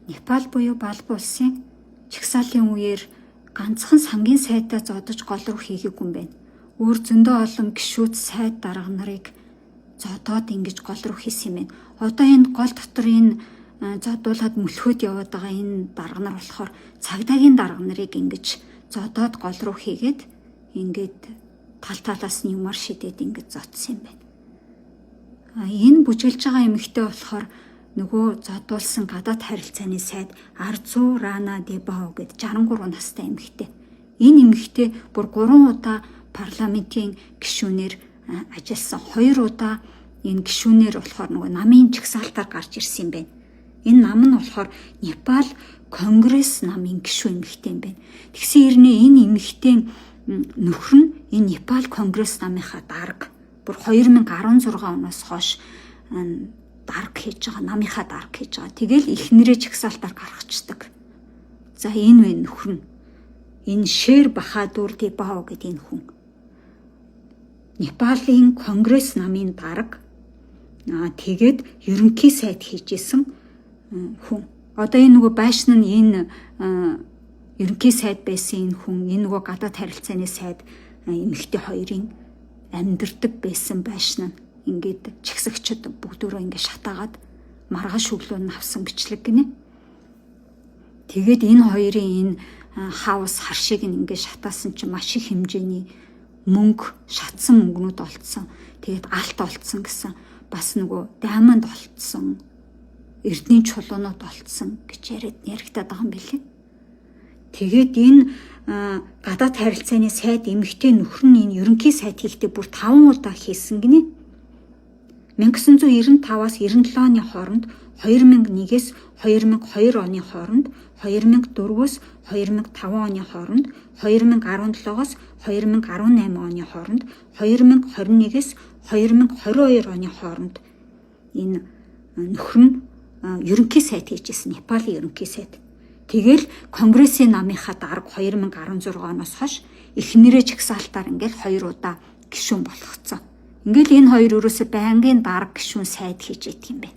Непал буюу Балб улсын чагсаалын үеэр ганцхан сангийн сайдаа зодож гол руу хийгээгүй юм байна. Өөр зөндөө олон гишүүд сайд дарга нарыг зодоод ингэж гол руу хийсэн юм байна. Одоо энэ гол дотор энэ зодуулаад мөлхөөд яваад байгаа энэ дарга нар болохоор цагдаагийн дарга нарыг ингэж зодоод гол руу хийгээд ингээд тал талаас нь юмар шидэд ингэж зодсон юм байна. Энэ бүжиглж байгаа эмэгтэй болохоор нөгөө зодуулсан гадаад харилцааны сайд Арзу Рана Дебао гэд 63 настай эмэгтэй. Энэ эмэгтэй бүр 3 удаа парламентын гишүүнээр ажилласан. 2 удаа энэ гишүүнээр болохоор нөгөө намын чагсаалтаар гарч ирсэн юм байна. Энэ нам нь болохоор Непал конгресс намын гишүүн эмэгтэй юм байна. Тэгсэн хэрнээ энэ эмэгтэй нөхөр нь энэ Непал конгресс намынхаа дарга бүр 2016 оноос хойш дарга хийж байгаа, намынхаа дарга хийж байгаа. Тэгэл эхнэрээ чагсаалтаар гаргацдаг. За энэ вэ нөхөр нь. Энэ Шэр Бахадур Дебао гэдэг энэ хүн. Непалийн конгресс намын дарга. Тэгээд ерөнхий сайд хийжсэн хүн. Одоо энэ нөгөө байшин нь энэ ерөнхий сайд байсан энэ хүн, энэ нөгөө гадаад харилцааны сайд эмэгтэй хоёрын амьдардаг байсан байшин нь ингээд чагсагчд бүгдөө ингээд шатаагаад маргааш өглөө нь авсан бичлэг гинэ. Тэгээд энэ хоёрын энэ хаус харшиг нь ингээд шатаасан чинь маш их хэмжээний мөнгө, шатсан мөнгнүүд олцсон. Тэгээд алт олцсон гэсэн бас нөгөө даймонд олцсон, эрдний чулуунууд олцсон гэж яригадаад байгаа юм билээ. Тэгээд энэ гадаад харилцааны сайд эмэгтэй нөхөр нь энэ ерөнхий сайд хийхдээ бүр 5 удаа хийсэн гинэ. 1995-аас 97 оны хооронд, 2001-ээс 2002 оны хооронд, 2004-өөс 2005 оны хооронд, 2017-оос 2018 оны хооронд, 2021-ээс 2022 оны хооронд энэ нөхөр нь ерөнхий сайд хийжсэн, Непалийн ерөнхий сайд. Тэгэл конгрессийн намынхаа дарга 2016 оноос хойш эхнэрээ чагсаалтаар ингээл 2 удаа гишүүн болгоцсон. Ингээл энэ хоёр өрөөсөө байнгын дарга гишүүн сайд хийж идэг юм байна.